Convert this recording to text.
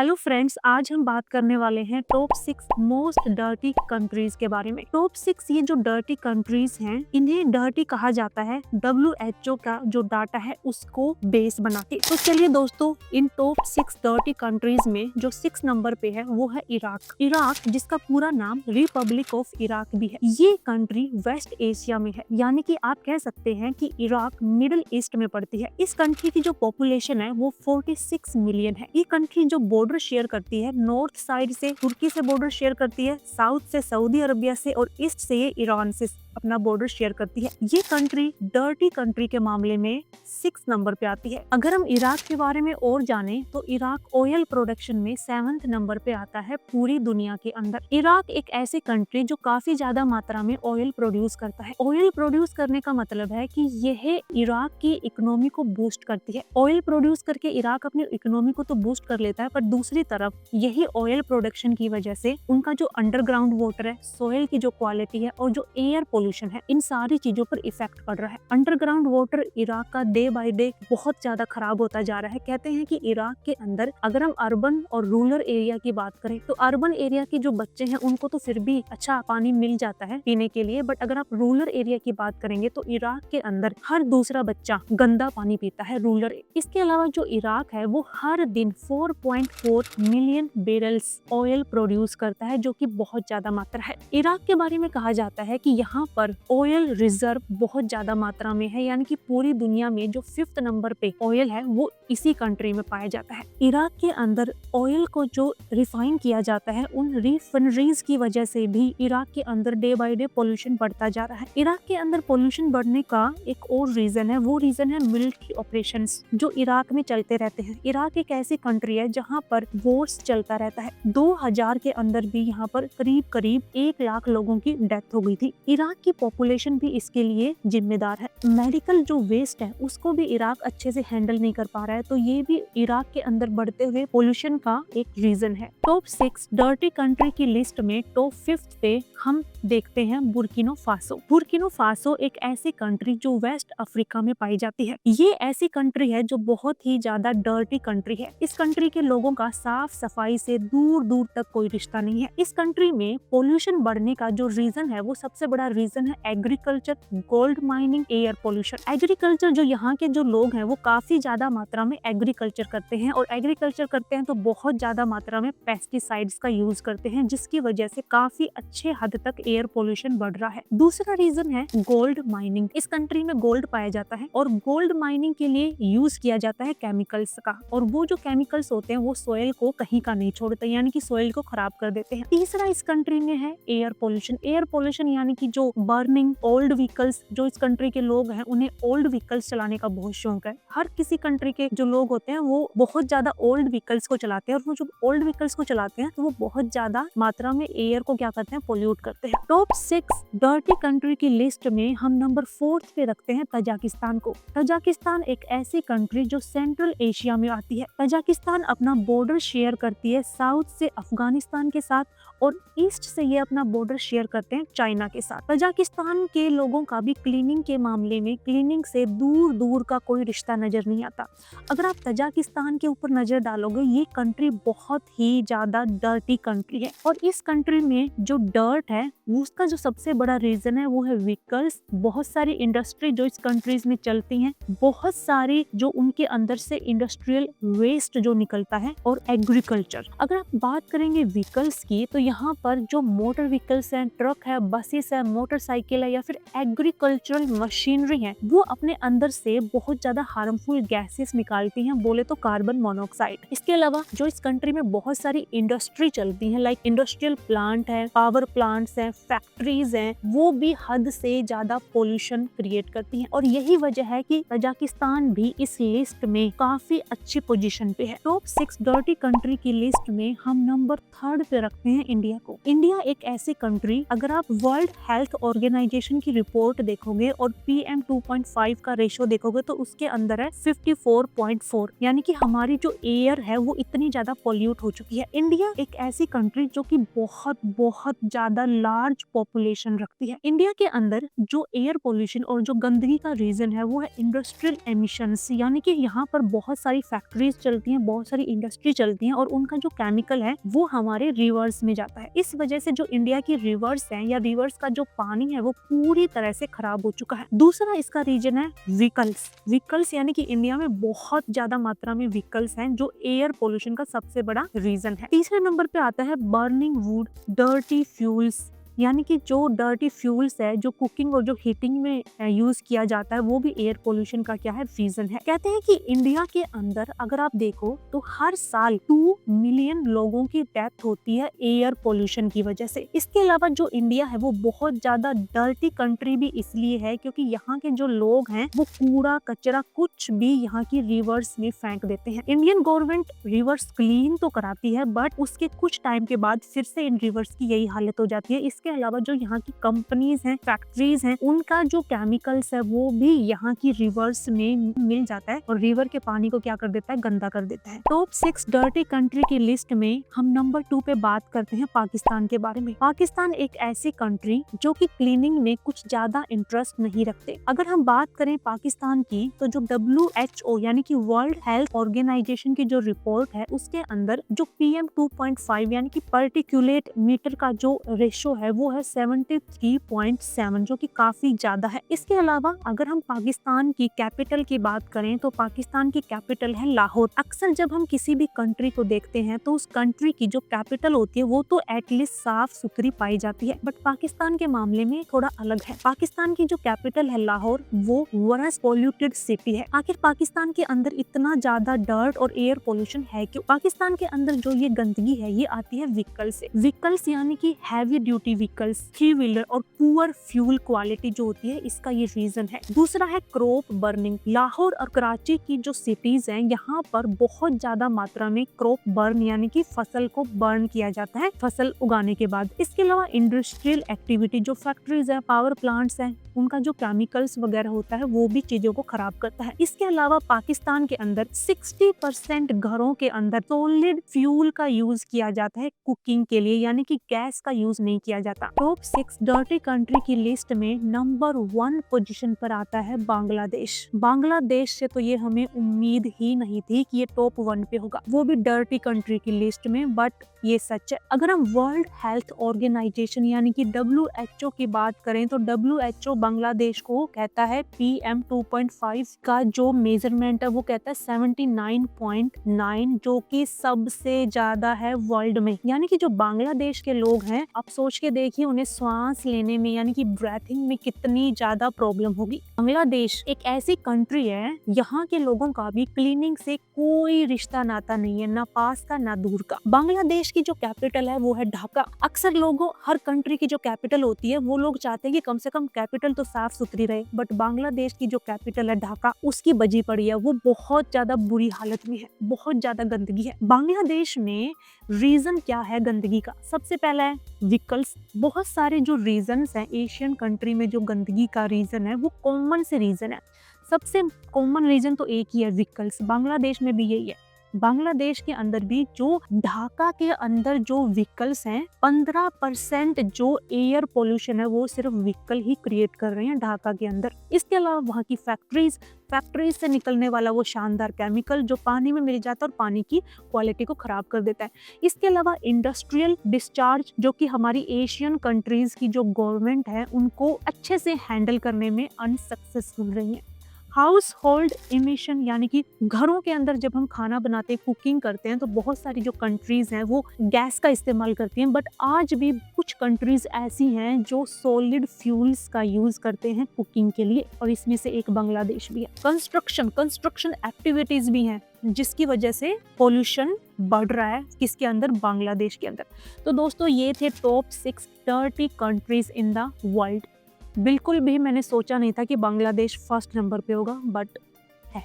Hello friends, आज हम बात करने वाले हैं टॉप 6 मोस्ट डर्टी कंट्रीज के बारे में। टॉप 6 ये जो डर्टी कंट्रीज हैं, इन्हें डर्टी कहा जाता है WHO का जो डाटा है उसको बेस बना के। तो चलिए दोस्तों, इन टॉप 6 डर्टी कंट्रीज में जो 6 नंबर पे है वो है इराक। इराक जिसका पूरा नाम रिपब्लिक ऑफ इराक भी है। ये कंट्री वेस्ट एशिया में है, यानी कि आप कह सकते हैं कि इराक मिडिल ईस्ट में पड़ती है। इस कंट्री की जो पॉपुलेशन है वो 46 मिलियन है। ये कंट्री जो बॉर्डर शेयर करती है, नॉर्थ साइड से तुर्की से बॉर्डर शेयर करती है, साउथ से सऊदी अरबिया से और ईस्ट से ये ईरान से अपना बॉर्डर शेयर करती है। ये कंट्री डर्टी कंट्री के मामले में 6 नंबर पे आती है। अगर हम इराक के बारे में और जाने तो इराक ऑयल प्रोडक्शन में 7th नंबर पे आता है पूरी दुनिया के अंदर। इराक एक ऐसी कंट्री जो काफी ज्यादा मात्रा में ऑयल प्रोड्यूस करता है। ऑयल प्रोड्यूस करने का मतलब है कि यह इराक की इकोनॉमी को बूस्ट करती है। ऑयल प्रोड्यूस करके इराक अपनी इकोनॉमी को तो बूस्ट कर लेता है, पर दूसरी तरफ यही ऑयल प्रोडक्शन की वजह से उनका जो अंडरग्राउंड वाटर है, सोयल की जो क्वालिटी है और जो एयर पोल्यूशन है, इन सारी चीजों पर इफेक्ट पड़ रहा है। अंडरग्राउंड वाटर इराक का डे बाय डे बहुत ज्यादा खराब होता जा रहा है। कहते हैं कि इराक के अंदर अगर हम अर्बन और रूरल एरिया की बात करें तो अर्बन एरिया के जो बच्चे हैं उनको तो फिर भी अच्छा पानी मिल जाता है पीने के लिए, बट अगर आप रूरल एरिया की बात करेंगे तो इराक के अंदर हर दूसरा बच्चा गंदा पानी पीता है रूरल। इसके अलावा जो इराक है वो हर दिन 4.4 मिलियन बैरल्स ऑयल प्रोड्यूस करता है, जो कि बहुत ज्यादा मात्रा है। इराक के बारे में कहा जाता है कि यहाँ पर ऑयल रिजर्व बहुत ज्यादा मात्रा में है, यानी कि पूरी दुनिया में जो 5th नंबर पे ऑयल है वो इसी कंट्री में पाया जाता है। इराक के अंदर ऑयल को जो रिफाइन किया जाता है, उन रिफाइनरीज की वजह से भी इराक के अंदर डे बाय डे पोल्यूशन बढ़ता जा रहा है। इराक के अंदर पोल्यूशन बढ़ने का एक और रीजन है, वो रीजन है मिलिट्री ऑपरेशंस जो इराक में चलते रहते हैं। इराक एक ऐसी कंट्री है जहाँ पर वॉर्स चलता रहता है। 2000 के अंदर भी यहाँ पर करीब 1 लाख लोगों की डेथ हो गई थी। इराक की पॉपुलेशन भी इसके लिए जिम्मेदार है। मेडिकल जो वेस्ट है उसको भी इराक अच्छे से हैंडल नहीं कर पा रहा है, तो ये भी इराक के अंदर बढ़ते हुए पोल्यूशन का एक रीजन है। टॉप 6 डर्टी कंट्री की लिस्ट में टॉप 5th पे हम देखते हैं बुर्किना फासो। बुर्किना फासो एक ऐसी कंट्री जो वेस्ट अफ्रीका में पाई जाती है। ये ऐसी कंट्री है जो बहुत ही ज्यादा डर्टी कंट्री है। इस कंट्री के लोगों का साफ सफाई से दूर दूर तक कोई रिश्ता नहीं है। इस कंट्री में पोल्यूशन बढ़ने का जो रीजन है वो सबसे बड़ा रीजन है agriculture, gold mining, air pollution. Agriculture जो यहाँ के जो लोग हैं वो काफी ज्यादा मात्रा में एग्रीकल्चर करते हैं, और एग्रीकल्चर करते हैं तो बहुत ज्यादा मात्रा में पेस्टिसाइड्स का यूज करते हैं, जिसकी वजह से काफी अच्छे हद तक एयर पोल्यूशन बढ़ रहा है। दूसरा रीजन है गोल्ड माइनिंग। इस कंट्री में गोल्ड पाया जाता है और गोल्ड माइनिंग के लिए यूज किया जाता है केमिकल्स का, और वो जो केमिकल्स होते हैं वो सोयल को कहीं का नहीं छोड़ते, यानी कि सोयल को खराब कर देते हैं। तीसरा इस कंट्री में है एयर पोल्यूशन। एयर पोल्यूशन यानी कि जो बर्निंग ओल्ड व्हीकल्स, जो इस कंट्री के लोग हैं उन्हें ओल्ड व्हीकल्स चलाने का बहुत शौक है। हर किसी कंट्री के जो लोग होते हैं वो बहुत ज्यादा ओल्ड व्हीकल्स को चलाते हैं, और वो जो ओल्ड व्हीकल्स को चलाते हैं तो वो बहुत ज्यादा मात्रा में एयर को क्या करते हैं, पोल्यूट करते हैं। टॉप 6 डर्टी कंट्री की लिस्ट में हम नंबर 4th पे रखते हैं तजाकिस्तान को। तजाकिस्तान एक ऐसी कंट्री जो सेंट्रल एशिया में आती है। तजाकिस्तान अपना बॉर्डर शेयर करती है साउथ से अफगानिस्तान के साथ, और ईस्ट से ये अपना बॉर्डर शेयर करते हैं चाइना के साथ। तजाकिस्तान के लोगों का भी क्लीनिंग के मामले में क्लीनिंग से दूर दूर का कोई रिश्ता नजर नहीं आता। अगर आप तजाकिस्तान के ऊपर नजर डालोगे, ये कंट्री बहुत ही ज्यादा डर्टी कंट्री है, और इस कंट्री में जो डर्ट है उसका जो सबसे बड़ा रीजन है वो है व्हीकल्स। बहुत सारी इंडस्ट्री जो इस कंट्रीज में चलती हैं, बहुत सारी जो उनके अंदर से इंडस्ट्रियल वेस्ट जो निकलता है, और एग्रीकल्चर। अगर आप बात करेंगे व्हीकल्स की तो यहाँ पर जो मोटर व्हीकल्स हैं, ट्रक है, बसेस है, मोटरसाइकिल है या फिर एग्रीकल्चरल मशीनरी है, वो अपने अंदर से बहुत ज्यादा हार्मफुल गैसेस निकालती हैं, बोले तो कार्बन मोनोऑक्साइड। इसके अलावा जो इस कंट्री में बहुत सारी इंडस्ट्री चलती है, लाइक इंडस्ट्रियल प्लांट है, पावर प्लांट्स है, फैक्ट्रीज हैं, वो भी हद से ज्यादा पोल्यूशन क्रिएट करती हैं, और यही वजह है कि तजाकिस्तान भी इस लिस्ट में काफी अच्छी पोजीशन पे है। टॉप 6 डर्टी कंट्री की लिस्ट में हम नंबर 3rd पे रखते हैं इंडिया को। इंडिया एक ऐसी कंट्री, अगर आप वर्ल्ड हेल्थ ऑर्गेनाइजेशन की रिपोर्ट देखोगे और PM 2.5 का रेशो देखोगे तो उसके अंदर है 54.4, यानी कि हमारी जो एयर है वो इतनी ज्यादा पॉल्यूट हो चुकी है। इंडिया एक ऐसी कंट्री जो कि बहुत बहुत ज्यादा लार्ज पॉपुलेशन रखती है। इंडिया के अंदर जो एयर पोल्यूशन और जो गंदगी का रीजन है वो है इंडस्ट्रियल एमिशंस, यानी कि यहाँ पर बहुत सारी फैक्ट्रीज चलती हैं, बहुत सारी इंडस्ट्री चलती हैं और उनका जो केमिकल है वो हमारे रिवर्स में जाता है। इस वजह से जो इंडिया की रिवर्स है या रिवर्स का जो पानी है वो पूरी तरह से खराब हो चुका है। दूसरा इसका रीजन है व्हीकल्स, यानी कि इंडिया में बहुत ज्यादा मात्रा में व्हीकल्स हैं जो एयर पोल्यूशन का सबसे बड़ा रीजन है। तीसरे नंबर पे आता है बर्निंग वुड, डर्टी फ्यूल्स, यानी कि जो डर्टी फ्यूल्स है जो कुकिंग और जो हीटिंग में यूज किया जाता है वो भी एयर पोल्यूशन का क्या है रीजन है। कहते हैं कि इंडिया के अंदर अगर आप देखो तो हर साल 2 मिलियन लोगों की डेथ होती है एयर पोल्यूशन की वजह से। इसके अलावा जो इंडिया है वो बहुत ज्यादा डर्टी कंट्री भी इसलिए है क्योंकि यहाँ के जो लोग हैं वो कूड़ा कचरा कुछ भी यहाँ की रिवर्स में फेंक देते हैं। इंडियन गवर्नमेंट रिवर्स क्लीन तो कराती है बट उसके कुछ टाइम के बाद फिर से इन रिवर्स की यही हालत हो जाती है। इसके अलावा जो यहाँ की कंपनीज हैं, फैक्ट्रीज हैं, उनका जो केमिकल्स है वो भी यहाँ की रिवर्स में मिल जाता है और रिवर के पानी को क्या कर देता है, गंदा कर देता है। टॉप 6 डर्टी कंट्री की लिस्ट में हम नंबर 2 पे बात करते हैं पाकिस्तान के बारे में। पाकिस्तान एक ऐसी कंट्री जो कि क्लीनिंग में कुछ ज्यादा इंटरेस्ट नहीं रखते। अगर हम बात करें पाकिस्तान की तो जो WHO यानी कि वर्ल्ड हेल्थ ऑर्गेनाइजेशन की जो रिपोर्ट है उसके अंदर जो PM 2.5 यानी कि पार्टिकुलेट मीटर का जो रेशो है वो है 73.7, जो कि काफी ज्यादा है। इसके अलावा अगर हम पाकिस्तान की कैपिटल की बात करें तो पाकिस्तान की कैपिटल है लाहौर। अक्सर जब हम किसी भी कंट्री को देखते हैं तो उस कंट्री की जो कैपिटल होती है वो तो एटलीस्ट साफ सुथरी पाई जाती है, बट पाकिस्तान के मामले में थोड़ा अलग है। पाकिस्तान की जो कैपिटल है लाहौर वो वर्स्ट पॉल्यूटेड सिटी है। आखिर पाकिस्तान के अंदर इतना ज्यादा डर्ट और एयर पोल्यूशन है क्यों? पाकिस्तान के अंदर जो ये गंदगी है ये आती है व्हीकल से। व्हीकल्स यानी कि heavy duty vehicles, three wheeler और पुअर फ्यूल क्वालिटी जो होती है इसका ये रीजन है। दूसरा है क्रॉप बर्निंग। लाहौर और कराची की जो सिटीज हैं यहाँ पर बहुत ज्यादा मात्रा में क्रॉप बर्न यानी कि फसल को बर्न किया जाता है फसल उगाने के बाद। इसके अलावा इंडस्ट्रियल एक्टिविटी, जो फैक्ट्रीज है, पावर प्लांट्स हैं, उनका जो केमिकल्स वगैरह होता है वो भी चीजों को खराब करता है। इसके अलावा पाकिस्तान के अंदर 60% घरों के अंदर सॉलिड फ्यूल का यूज किया जाता है कुकिंग के लिए, यानी कि गैस का यूज नहीं किया जाता। टॉप 6 डर्टी कंट्री की लिस्ट में नंबर 1 पोजीशन पर आता है बांग्लादेश। बांग्लादेश से तो ये हमें उम्मीद ही नहीं थी कि ये टॉप 1 पे होगा, वो भी डर्टी कंट्री की लिस्ट में, बट ये सच है। अगर हम वर्ल्ड हेल्थ ऑर्गेनाइजेशन यानी कि WHO की बात करें तो WHO बांग्लादेश को कहता है PM 2.5 का जो मेजरमेंट है वो कहता है 79.9, जो कि सबसे ज्यादा है वर्ल्ड में। यानी कि जो बांग्लादेश के लोग हैं, आप सोच के देखिए उन्हें सांस लेने में यानी कि ब्रीथिंग में कितनी ज्यादा प्रॉब्लम होगी। बांग्लादेश एक ऐसी कंट्री है, यहाँ के लोगों का भी क्लीनिंग से कोई रिश्ता नाता नहीं है, ना पास का ना दूर का। बांग्लादेश की जो कैपिटल है वो है ढाका। अक्सर लोगों, हर कंट्री की जो कैपिटल होती है वो लोग चाहते हैं कि कम से कम कैपिटल तो साफ सुथरी रहे, बट बांग्लादेश की जो कैपिटल है ढाका उसकी बजी पड़ी है, वो बहुत ज्यादा बुरी हालत में है, बहुत ज्यादा गंदगी है। बांग्लादेश में रीजन क्या है गंदगी का? सबसे पहला है व्हीकल्स। बहुत सारे जो रीजन्स हैं एशियन कंट्री में जो गंदगी का रीजन है वो कॉमन से रीजन है। सबसे कॉमन रीजन तो एक ही है, व्हीकल्स। बांग्लादेश में भी यही है। बांग्लादेश के अंदर भी जो ढाका के अंदर जो व्हीकल्स हैं 15% जो एयर पोल्यूशन है वो सिर्फ व्हीकल ही क्रिएट कर रहे हैं ढाका के अंदर। इसके अलावा वहाँ की फैक्ट्रीज से निकलने वाला वो शानदार केमिकल जो पानी में मिल जाता है और पानी की क्वालिटी को खराब कर देता है। इसके अलावा इंडस्ट्रियल डिस्चार्ज, जो कि हमारी एशियन कंट्रीज की जो गवर्नमेंट है उनको अच्छे से हैंडल करने में अनसक्सेसफुल रही है। हाउस होल्ड इमिशन, यानी कि घरों के अंदर जब हम खाना बनाते हैं, कुकिंग करते हैं, तो बहुत सारी जो कंट्रीज हैं वो गैस का इस्तेमाल करती हैं, बट आज भी कुछ कंट्रीज ऐसी हैं जो सॉलिड फ्यूल्स का यूज करते हैं कुकिंग के लिए, और इसमें से एक बांग्लादेश भी है। कंस्ट्रक्शन एक्टिविटीज भी हैं जिसकी वजह से पोल्यूशन बढ़ रहा है, किसके अंदर? बांग्लादेश के अंदर। तो दोस्तों ये थे top 6 dirty countries in the world. बिल्कुल भी मैंने सोचा नहीं था कि बांग्लादेश फर्स्ट नंबर पे होगा, बट है।